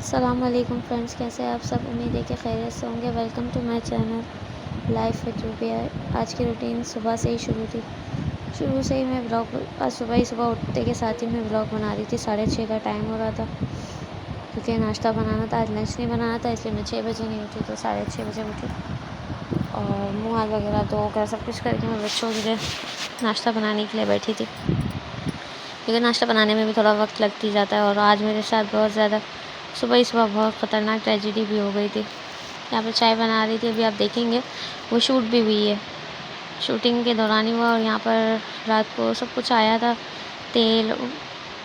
अस्सलाम वालेकुम फ्रेंड्स, कैसे हैं आप सब। उम्मीद है कि खैरियत से होंगे। Welcome to my channel life with Rubiya. आज की रूटीन सुबह से ही शुरू थी। शुरू से ही मैं ब्लॉग आज सुबह उठते के साथ ही मैं ब्लॉग बना रही थी। 6:30 का टाइम हो रहा था क्योंकि नाश्ता बनाना था। आज लंच नहीं बनाना था, इसलिए मैं 6 बजे नहीं उठी, तो 6:30 बजे उठी और मुँह हाथ वगैरह धोकर सब कुछ करके मैं बच्चों के लिए नाश्ता बनाने के लिए बैठी थी, क्योंकि नाश्ता बनाने में भी थोड़ा वक्त लग ही जाता है। और आज मेरे साथ बहुत ज़्यादा सुबह बहुत ख़तरनाक ट्रेजेडी भी हो गई थी। यहाँ पे चाय बना रही थी, अभी आप देखेंगे वो शूट भी हुई है। शूटिंग के दौरान ही हुआ। और यहाँ पर रात को सब कुछ आया था, तेल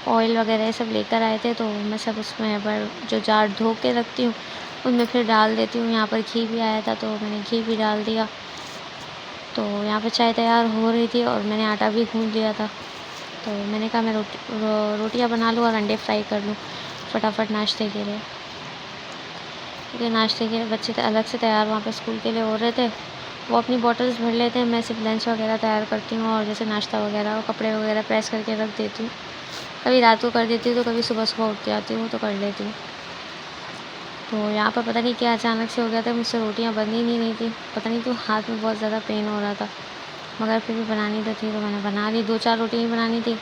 ऑयल वगैरह ये सब लेकर आए थे, तो मैं सब उसमें पर जो जार धो के रखती हूँ उनमें फिर डाल देती हूँ। यहाँ पर घी भी आया था, तो मैंने घी भी डाल दिया। तो यहाँ पर चाय तैयार हो रही थी और मैंने आटा भी गूँथ लिया था। तो मैंने कहा मैं रोटियाँ बना लूँ और अंडे फ्राई कर लूँ फटाफट नाश्ते के लिए, क्योंकि नाश्ते के बच्चे अलग से तैयार वहाँ पे स्कूल के लिए हो रहे थे। वो अपनी बॉटल्स भर लेते हैं, मैं सिर्फ लंच वगैरह तैयार करती हूँ और जैसे नाश्ता वगैरह और कपड़े वगैरह प्रेस करके रख देती हूँ। कभी रात को कर देती हूँ, तो कभी सुबह उठ के आती हूँ तो कर लेती हूँ। तो यहाँ पर पता नहीं क्या अचानक से हो गया था, मुझसे रोटियाँ बन ही नहीं रही थी। पता नहीं क्यों हाथ में बहुत ज़्यादा पेन हो रहा था, मगर फिर भी बनानी तो थी, तो मैंने बना ली। 2-4 रोटी ही बनानी थी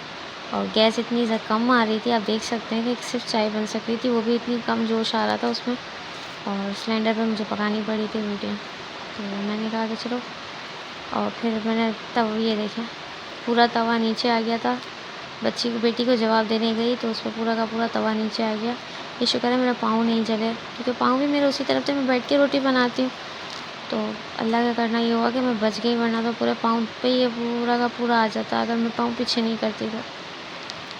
और गैस इतनी कम आ रही थी, आप देख सकते हैं कि सिर्फ चाय बन सक रही थी, वो भी इतनी कम जोश आ रहा था उसमें। और सिलेंडर पे मुझे पकानी पड़ी थी रोटियाँ। तो मैंने कहा कि चलो, और फिर मैंने तब ये देखा पूरा तवा नीचे आ गया था। बेटी को जवाब देने गई तो उस पर पूरा का पूरा तवा नीचे आ गया। ये शुक्र है मेरा पाँव नहीं जले, क्योंकि पाँव भी मेरे उसी तरफ से मैं बैठ के रोटी बनाती हूँ। तो अल्लाह का करना ये हुआ कि मैं बच गई, वरना तो पूरे पाँव पे ये पूरा का पूरा आ जाता अगर मैं पाँव पीछे नहीं करती तो।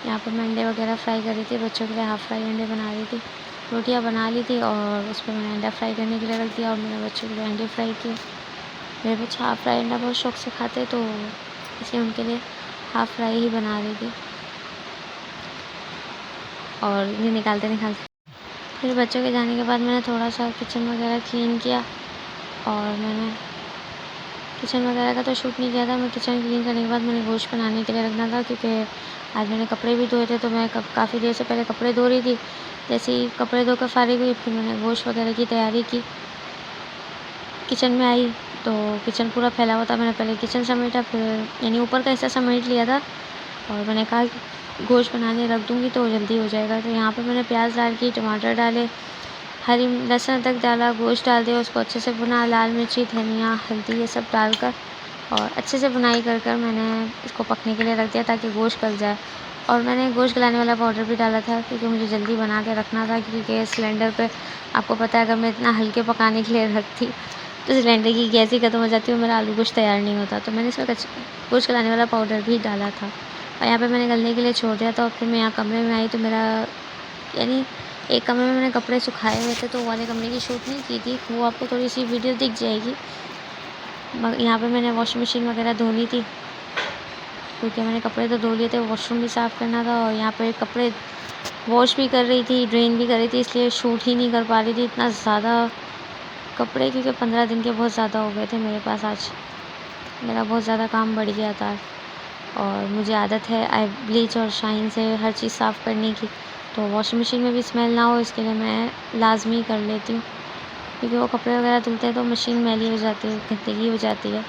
यहाँ पर मैं अंडे वगैरह फ्राई कर रही थी, बच्चों के लिए हाफ़ फ्राई अंडे बना रही थी। रोटियाँ बना ली थी और उस पर मैंने अंडा फ्राई करने के लिए रख दिया और मैंने बच्चों के लिए अंडे फ्राई किए। मेरे बच्चे हाफ़ फ्राई अंडा बहुत शौक से खाते, तो इसलिए उनके लिए हाफ़ फ्राई ही बना रही थी। और ये निकालते फिर बच्चों के जाने के बाद मैंने थोड़ा सा किचन वगैरह क्लीन किया। और मैंने किचन वगैरह का तो शूट नहीं किया था। मैं किचन क्लीन करने के बाद मैंने गोश्त बनाने के लिए रखना था, क्योंकि आज मैंने कपड़े भी धोए थे, तो मैं काफ़ी देर से पहले कपड़े धो रही थी। जैसे ही कपड़े धोकर फारिग हुई, फिर मैंने गोश्त वगैरह की तैयारी की। किचन में आई तो किचन पूरा फैला हुआ था। मैंने पहले किचन समेटा, फिर यानी ऊपर का हिस्सा समेट लिया था और मैंने कहा गोश्त बनाने रख दूँगी तो जल्दी हो जाएगा। तो यहाँ पर मैंने प्याज डाल के टमाटर डाले, हरी लहसुन तक डाला, गोश्त डाल दिया, उसको अच्छे से भुना, लाल मिर्ची, धनिया, हल्दी ये सब डालकर और अच्छे से भुनाई कर मैंने इसको पकने के लिए रख दिया ताकि गोश्त गल जाए। और मैंने गोश्त गलाने वाला पाउडर भी डाला था, क्योंकि मुझे जल्दी बना के रखना था, क्योंकि गैस सिलेंडर पे आपको पता है अगर मैं इतना हल्के पकाने के लिए रखती तो सिलेंडर की गैस ही ख़त्म हो जाती और मेरा आलू गोश्त तैयार नहीं होता। तो मैंने इसमें गोश्त गलाने वाला पाउडर भी डाला था और यहाँ पर मैंने गलने के लिए छोड़ दिया था। और फिर मैं यहाँ कमरे में आई तो मेरा यानी एक कमरे में मैंने कपड़े सुखाए हुए थे, तो वो वाले कमरे की शूट नहीं की थी, वो आपको थोड़ी सी वीडियो दिख जाएगी। यहाँ पे मैंने वॉशिंग मशीन वगैरह धोनी थी, क्योंकि मैंने कपड़े तो धो लिए थे, वॉशरूम भी साफ़ करना था और यहाँ पे कपड़े वॉश भी कर रही थी, ड्रेन भी कर रही थी, इसलिए शूट ही नहीं कर पा रही थी इतना ज़्यादा कपड़े, क्योंकि 15 दिन के बहुत ज़्यादा हो गए थे मेरे पास। आज मेरा बहुत ज़्यादा काम बढ़ गया था और मुझे आदत है ब्लीच और शाइन से हर चीज़ साफ़ करने की, तो वॉशिंग मशीन में भी स्मेल ना हो इसके लिए मैं लाजमी कर लेती हूँ, क्योंकि वो कपड़े वगैरह धुलते हैं तो मशीन मैली हो जाती है, गंदगी हो जाती है।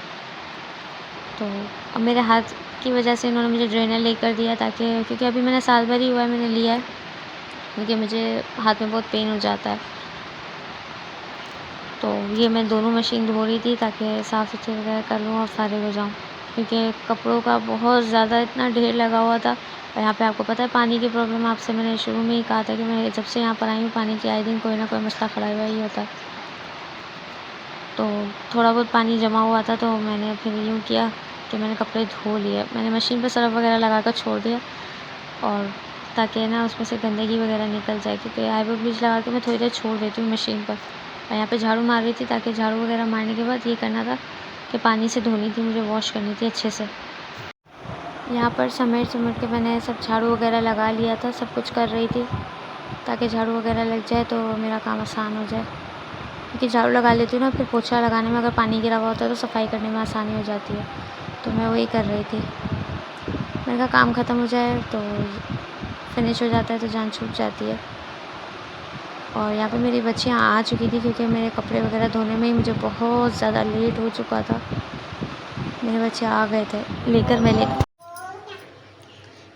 तो अब मेरे हाथ की वजह से इन्होंने मुझे ड्रेनर लेकर दिया, ताकि क्योंकि अभी मैंने साल भर ही हुआ है मैंने लिया है, क्योंकि मुझे हाथ में बहुत पेन हो जाता है। तो ये मैं दोनों मशीन धो रही थी ताकि साफ़ सुथरी वगैरह कर लूँ और फारिग हो जाऊँ, क्योंकि कपड़ों का बहुत ज़्यादा इतना ढेर लगा हुआ था। और यहाँ पे आपको पता है पानी की प्रॉब्लम, आपसे मैंने शुरू में ही कहा था कि मैं जब से यहाँ पर आई हूँ पानी की आए दिन कोई ना कोई मसला खड़ा हुआ ही होता है। तो थोड़ा बहुत पानी जमा हुआ था, तो मैंने फिर यूँ किया कि मैंने कपड़े धो लिए। मैंने मशीन पर सर्फ़ वगैरह लगा कर छोड़ दिया, और ताकि ना उसमें से गंदगी वगैरह निकल जाए, क्योंकि आईब्रो ब्लीच लगा के मैं थोड़ी देर छोड़ देती हूँ मशीन पर। और यहाँ पे झाड़ू मार रही थी, ताकि झाड़ू वगैरह मारने के बाद ये करना था कि पानी से धोनी थी, मुझे वॉश करनी थी अच्छे से। यहाँ पर समेट के मैंने सब झाड़ू वगैरह लगा लिया था, सब कुछ कर रही थी ताकि झाड़ू वगैरह लग जाए तो मेरा काम आसान हो जाए, क्योंकि झाड़ू लगा लेती हूँ ना, फिर पोछा लगाने में अगर पानी गिरा हुआ होता है तो सफाई करने में आसानी हो जाती है। तो मैं वही कर रही थी, मैंने कहा काम ख़त्म हो जाए तो फिनिश हो जाता है तो जान छूट जाती है। और यहाँ पे मेरी बच्चियाँ आ चुकी थी क्योंकि मेरे कपड़े वगैरह धोने में ही मुझे बहुत ज़्यादा लेट हो चुका था। मेरे बच्चे आ गए थे लेकर मेरे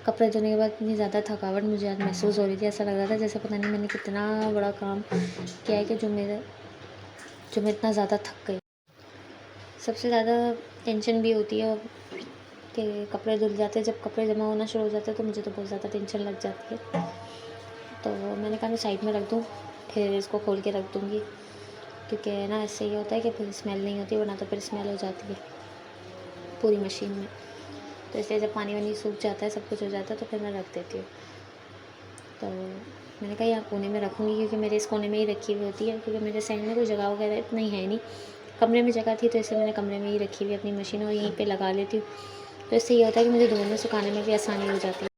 कपड़े धोने के बाद इतनी ज़्यादा थकावट मुझे आज महसूस हो रही थी। ऐसा लग रहा था जैसे पता नहीं मैंने कितना बड़ा काम किया है कि जो मैं इतना ज़्यादा थक गई। सबसे ज़्यादा टेंशन भी होती है कि कपड़े धुल जाते हैं, जब कपड़े जमा होना शुरू हो जाते हैं तो मुझे तो बहुत ज़्यादा टेंशन लग जाती है। तो मैंने कहा मैं साइड में रख दूँ, फिर इसको खोल के रख दूँगी, क्योंकि ना इससे ये होता है कि फिर स्मेल नहीं होती, वरना तो फिर स्मेल हो जाती है पूरी मशीन में। तो इसलिए जब पानी वानी सूख जाता है, सब कुछ हो जाता है, तो फिर मैं रख देती हूँ। तो मैंने कहा यहाँ कोने में रखूँगी, क्योंकि मेरे इस कोने में ही रखी हुई होती है, क्योंकि मेरे साइड में कोई जगह वगैरह इतना ही है नहीं। कमरे में जगह थी तो इसलिए मैंने कमरे में ही रखी हुई अपनी मशीन और यहीं पे लगा लेती हूँ। तो इससे ये होता है कि मुझे धोने सुखाने में भी आसानी हो जाती है,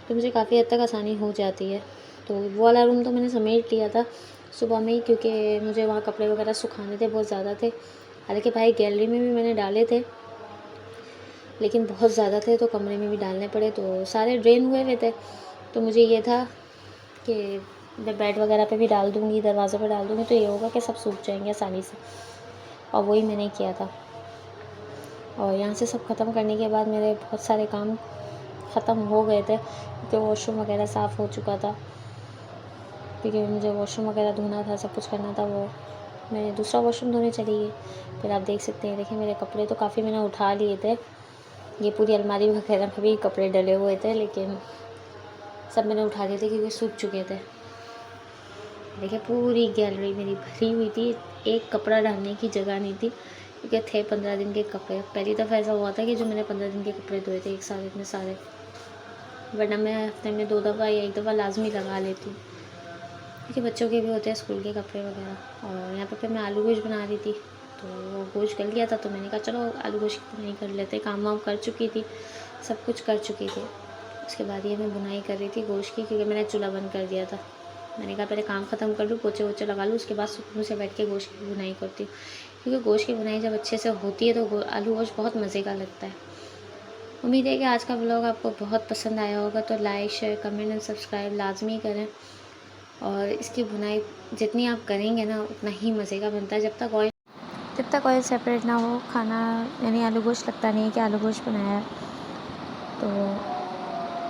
तो मुझे काफ़ी हद तक आसानी हो जाती है। तो वो वाला रूम तो मैंने समेट लिया था सुबह में ही, क्योंकि मुझे वहाँ कपड़े वगैरह सुखाने थे, बहुत ज़्यादा थे। हालांकि भाई गैलरी में भी मैंने डाले थे, लेकिन बहुत ज़्यादा थे तो कमरे में भी डालने पड़े, तो सारे ड्रेन हुए थे। तो मुझे ये था कि मैं बेड वगैरह पे भी डाल दूँगी, दरवाज़े पे डाल दूँगी, तो ये होगा कि सब सूख जाएंगे आसानी से, और वही मैंने किया था। और यहाँ से सब ख़त्म करने के बाद मेरे बहुत सारे काम ख़त्म हो गए थे, क्योंकि वॉशरूम वगैरह साफ़ हो चुका था, क्योंकि मुझे वॉशरूम वगैरह धोना था, सब कुछ करना था। वो मैंने दूसरा वॉशरूम धोने चली गई। फिर आप देख सकते हैं, देखिए मेरे कपड़े तो काफ़ी मैंने उठा लिए थे, ये पूरी अलमारी वगैरह में भी कपड़े डले हुए थे, लेकिन सब मैंने उठा लिए थे क्योंकि सूख चुके थे। देखिए पूरी गैलरी मेरी भरी हुई थी, एक कपड़ा डालने की जगह नहीं थी, क्योंकि थे 15 दिन के कपड़े। पहली दफ़ा ऐसा हुआ था कि जो मैंने 15 दिन के कपड़े धोए थे एक साथ इतने सारे, वरना मैं हफ्ते में 2 दफ़ा या 1 दफ़ा लाजमी लगा लेती हूँ, क्योंकि बच्चों के भी होते हैं स्कूल के कपड़े वगैरह। और यहाँ पे फिर मैं आलू गोश्त बना रही थी, तो वो गोश्त गल गया था, तो मैंने कहा चलो आलू गोश्त की बुनाई कर लेते। काम वाम कर चुकी थी, सब कुछ कर चुकी थी। उसके बाद ये मैं बुनाई कर रही थी गोश्त की, क्योंकि मैंने चूल्हा बंद कर दिया था। मैंने कहा पहले काम ख़त्म कर लूँ, पोछे वोछे लगा लूँ, उसके बाद सुकून से बैठ के गोश्त की बुनाई करती हूँ, क्योंकि गोश्त की बुनाई जब अच्छे से होती है तो आलू गोश्त बहुत मज़े का लगता है। उम्मीद है कि आज का ब्लॉग आपको बहुत पसंद आया होगा, तो like share comment and subscribe लाजमी करें। और इसकी बुनाई जितनी आप करेंगे ना उतना ही मज़े का बनता है। जब तक ऑयल सेपरेट ना हो खाना, यानी आलू गोश्त लगता नहीं है कि आलू गोश्त बनाया है। तो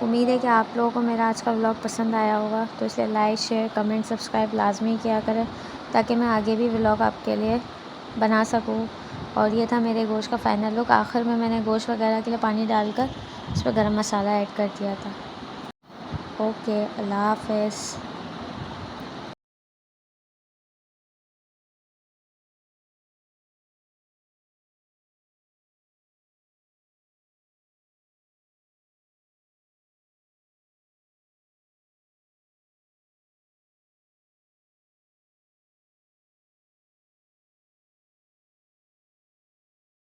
उम्मीद है कि आप लोगों को मेरा आज का व्लॉग पसंद आया होगा, तो इसलिए लाइक शेयर कमेंट सब्सक्राइब लाजमी किया करें, ताकि मैं आगे भी व्लॉग आपके लिए बना सकूं। और ये था मेरे गोश्त का फ़ाइनल लुक। आखिर में मैंने गोश्त वगैरह के लिए पानी डालकर उस पर गरम मसाला ऐड कर दिया था। ओके, अल्लाह हाफ़िज़।